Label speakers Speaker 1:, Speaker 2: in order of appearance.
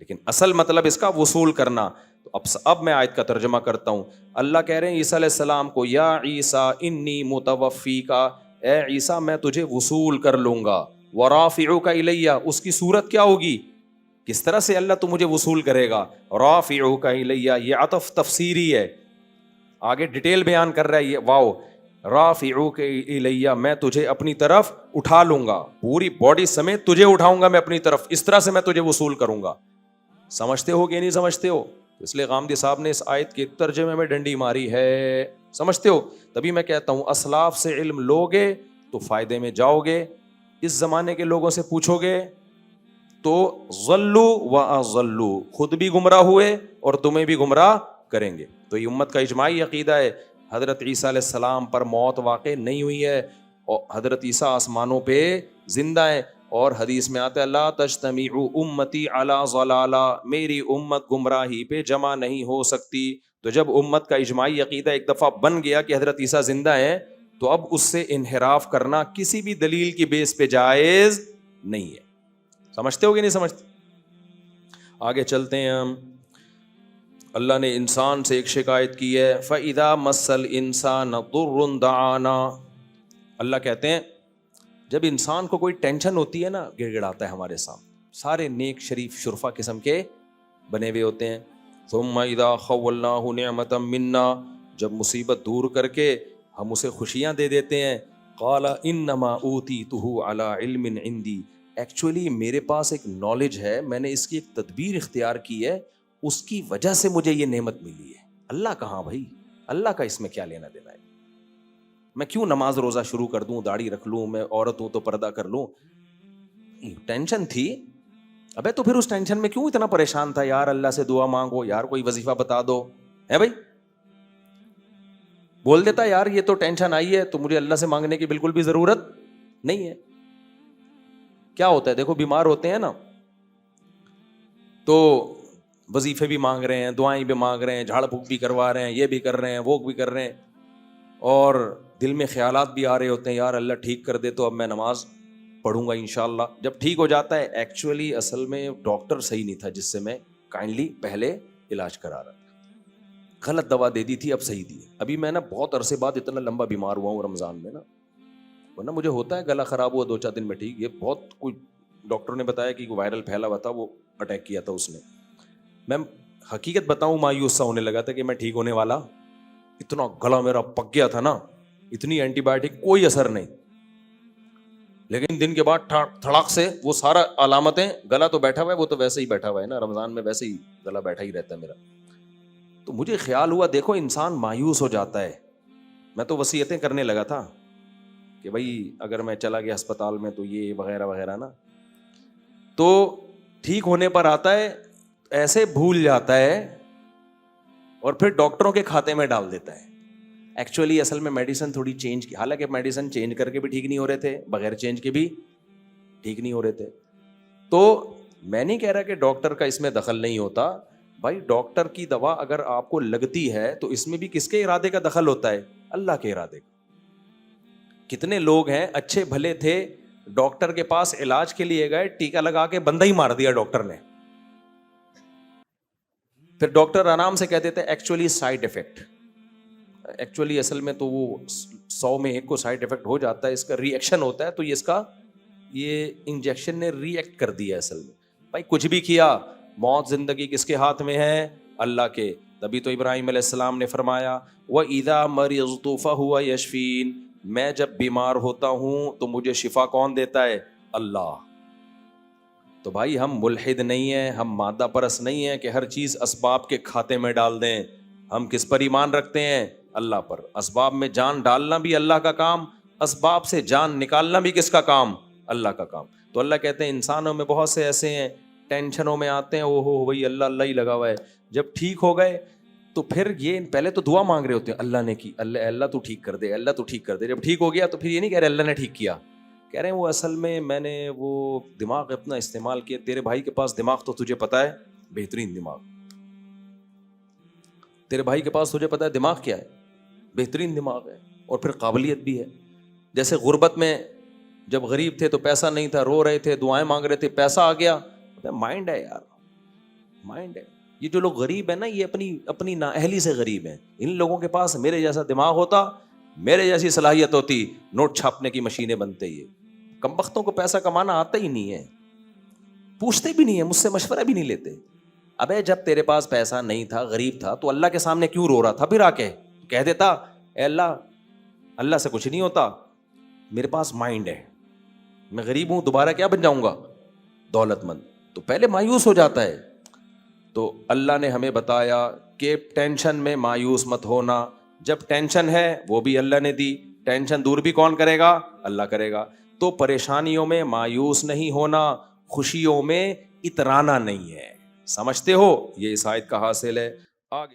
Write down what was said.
Speaker 1: لیکن اصل مطلب اس کا وصول کرنا. تو اب میں آیت کا ترجمہ کرتا ہوں. اللہ کہہ رہے ہیں عیسیٰ علیہ السلام کو, یا عیسیٰ انی متوفیکا, اے عیسیٰ میں تجھے وصول کر لوں گا, ورافعوک الیہ, اس کی صورت کیا ہوگی, کس طرح سے اللہ تو مجھے وصول کرے گا. رافعوک الیہ, یہ عطف تفسیری ہے, آگے ڈیٹیل بیان کر رہا ہے یہ. واو, رافعوک الیہ, میں تجھے اپنی طرف اٹھا لوں گا, پوری باڈی سمیت تجھے اٹھاؤں گا میں اپنی طرف, اس طرح سے میں تجھے وصول کروں گا. سمجھتے ہو کہ نہیں سمجھتے ہو؟ اس لیے غامدی صاحب نے اس آیت کے ترجمے میں ڈنڈی ماری ہے. سمجھتے ہو؟ تبھی میں کہتا ہوں اسلاف سے علم لوگے تو فائدے میں جاؤ گے. اس زمانے کے لوگوں سے پوچھو گے تو ضلوا واضلوا, خود بھی گمراہ ہوئے اور تمہیں بھی گمراہ کریں گے. تو یہ امت کا اجماعی عقیدہ ہے. حضرت عیسیٰ علیہ السلام پر موت واقع نہیں ہوئی ہے, اور حضرت عیسیٰ آسمانوں پہ زندہ ہے. اور حدیث میں آتا ہے لا تجتمع امتی علی ضلالہ, میری امت گمراہی پہ جمع نہیں ہو سکتی. تو جب امت کا اجماعی عقیدہ ایک دفعہ بن گیا کہ حضرت عیسیٰ زندہ ہیں, تو اب اس سے انحراف کرنا کسی بھی دلیل کی بیس پہ جائز نہیں ہے. سمجھتے ہو کہ نہیں سمجھتے؟ آگے چلتے ہیں ہم. اللہ نے انسان سے ایک شکایت کی ہے, فَإِذَا مَسَّ الْإِنسَانَ ضُرٌّ دَعَانَا. اللہ کہتے ہیں جب انسان کو کوئی ٹینشن ہوتی ہے نا, گڑ گڑاتا ہے ہمارے سامنے. سارے نیک شریف شرفا قسم کے بنے ہوئے ہوتے ہیں. ثُمَّ إِذَا خَوَّلْنَاهُ نِعْمَةً مِنَّا, جب مصیبت دور کر کے ہم اسے خوشیاں دے دیتے ہیں, قَالَ إِنَّمَا أُوتِيتُهُ عَلَىٰ عِلْمٍ عِندِي, ایکچولی میرے پاس ایک نالج ہے, میں نے اس کی ایک تدبیر اختیار کی ہے, اس کی وجہ سے مجھے یہ نعمت ملی ہے. اللہ کہاں بھائی, اللہ کا اس میں کیا لینا دینا ہے؟ میں کیوں نماز روزہ شروع کر دوں, داڑھی رکھ لوں, میں عورت ہوں تو پردہ کر لوں. ٹینشن تھی, ابے تو پھر اس ٹینشن میں کیوں اتنا پریشان تھا؟ یار اللہ سے دعا مانگو, یار کوئی وظیفہ بتا دو, ہے بھائی. بول دیتا یار یہ تو ٹینشن آئی ہے تو مجھے اللہ سے مانگنے کی بالکل بھی ضرورت نہیں ہے. کیا ہوتا ہے دیکھو, بیمار ہوتے ہیں نا تو وظیفے بھی مانگ رہے ہیں, دعائیں بھی مانگ رہے ہیں, جھاڑ پھونک بھی کروا رہے ہیں, یہ بھی کر رہے ہیں, وہ بھی کر رہے ہیں, اور دل میں خیالات بھی آ رہے ہوتے ہیں یار اللہ ٹھیک کر دے تو اب میں نماز پڑھوں گا انشاءاللہ. جب ٹھیک ہو جاتا ہے, ایکچولی اصل میں ڈاکٹر صحیح نہیں تھا جس سے میں کائنڈلی پہلے علاج کرا رہا تھا, غلط دوا دے دی تھی, اب صحیح دی. ابھی میں نا بہت عرصے بعد اتنا لمبا بیمار ہوا ہوں رمضان میں نا, ورنہ مجھے ہوتا ہے گلا خراب ہوا 2-4 دن میں ٹھیک. یہ بہت کوئی ڈاکٹر نے بتایا کہ وائرل پھیلا ہوا تھا, وہ اٹیک کیا تھا اس نے. میں حقیقت بتاؤں مایوس سا ہونے لگا تھا کہ میں ٹھیک ہونے والا, اتنا گلا میرا پک گیا تھا نا, اتنی اینٹی بایوٹک کوئی اثر نہیں. لیکن دن کے بعد تھڑاک سے وہ سارا علامتیں, گلا تو بیٹھا ہوا ہے, وہ تو ویسے ہی بیٹھا ہوا ہے نا, رمضان میں ویسے ہی گلا بیٹھا ہی رہتا ہے میرا. تو مجھے خیال ہوا دیکھو انسان مایوس ہو جاتا ہے. میں تو وصیتیں کرنے لگا تھا کہ بھائی اگر میں چلا گیا ہسپتال میں تو یہ وغیرہ وغیرہ نا. تو ٹھیک ہونے پر آتا ہے ایسے بھول جاتا ہے اور پھر ڈاکٹروں کے کھاتے میں ڈال دیتا ہے. ایکچولی اصل میں میڈیسن تھوڑی چینج کی, حالانکہ میڈیسن چینج کر کے بھی ٹھیک نہیں ہو رہے تھے, بغیر چینج کے بھی ٹھیک نہیں ہو رہے تھے. تو میں نہیں کہہ رہا کہ ڈاکٹر کا اس میں دخل نہیں ہوتا بھائی, ڈاکٹر کی دوا اگر آپ کو لگتی ہے تو اس میں بھی کس کے ارادے کا دخل ہوتا ہے؟ اللہ کے ارادے کا. کتنے لوگ ہیں اچھے بھلے تھے, ڈاکٹر کے پاس علاج کے لیے گئے, ٹیکا لگا کے بندہ ہی مار دیا ڈاکٹر نے. پھر ڈاکٹر آرام سے کہہ دیتے ایکچولی سائیڈ افیکٹ. ایکچولی اصل میں تو وہ 100 میں 1 کو سائیڈ افیکٹ ہو جاتا ہے, اس کا ری ایکشن ہوتا ہے, تو یہ اس کا یہ انجیکشن نے ری ایکٹ کر دیا اصل میں. بھائی کچھ بھی کیا, موت زندگی کس کے ہاتھ میں ہے؟ اللہ کے. تبھی تو ابراہیم علیہ السلام نے فرمایا وَإِذَا مَرِضْتُ فَهُوَ يَشْفِينِ, میں جب بیمار ہوتا ہوں تو مجھے شفا کون دیتا ہے؟ اللہ. تو بھائی ہم ملحد نہیں ہیں, ہم مادہ پرست نہیں ہیں کہ ہر چیز اسباب کے کھاتے میں ڈال دیں. ہم کس پر ایمان رکھتے ہیں؟ اللہ پر. اسباب میں جان ڈالنا بھی اللہ کا کام, اسباب سے جان نکالنا بھی کس کا کام؟ اللہ کا کام. تو اللہ کہتے ہیں انسانوں میں بہت سے ایسے ہیں ٹینشنوں میں آتے ہیں, او ہو بھائی اللہ اللہ ہی لگا ہوا ہے. جب ٹھیک ہو گئے تو پھر یہ پہلے تو دعا مانگ رہے ہوتے ہیں اللہ نے کی, اللہ اللہ تو ٹھیک کر دے, اللہ تو ٹھیک کر دے. جب ٹھیک ہو گیا تو پھر یہ نہیں کہہ رہے اللہ نے ٹھیک کیا, کہہ رہے ہیں وہ اصل میں نے وہ دماغ اپنا استعمال کیا. تیرے بھائی کے پاس دماغ تو تجھے پتا ہے بہترین دماغ, تیرے بھائی کے پاس تجھے پتا ہے دماغ کیا ہے, بہترین دماغ ہے, اور پھر قابلیت بھی ہے. جیسے غربت میں جب غریب تھے تو پیسہ نہیں تھا, رو رہے تھے, دعائیں مانگ رہے تھے, پیسہ آ گیا, مائنڈ ہے یار. مائنڈ ہے. یہ جو لوگ غریب ہیں نا, یہ اپنی نااہلی سے غریب ہیں. ان لوگوں کے پاس میرے جیسا دماغ ہوتا, میرے جیسی صلاحیت ہوتی, نوٹ چھاپنے کی مشینیں بنتے. یہ کمبختوں کو پیسہ کمانا آتا ہی نہیں ہے, پوچھتے بھی نہیں ہے, مجھ سے مشورہ بھی نہیں لیتے. ابے جب تیرے پاس پیسہ نہیں تھا, غریب تھا, تو اللہ کے سامنے کیوں رو رہا تھا؟ پھر آ کے کہہ دیتا اے اللہ, اللہ سے کچھ نہیں ہوتا, میرے پاس مائنڈ ہے, میں غریب ہوں, دوبارہ کیا بن جاؤں گا؟ دولت مند. تو پہلے مایوس ہو جاتا ہے. تو اللہ نے ہمیں بتایا کہ ٹینشن میں مایوس مت ہونا. جب ٹینشن ہے وہ بھی اللہ نے دی, ٹینشن دور بھی کون کرے گا؟ اللہ کرے گا. تو پریشانیوں میں مایوس نہیں ہونا, خوشیوں میں اترانا نہیں ہے. سمجھتے ہو؟ یہ اس آیت کا حاصل ہے. آگے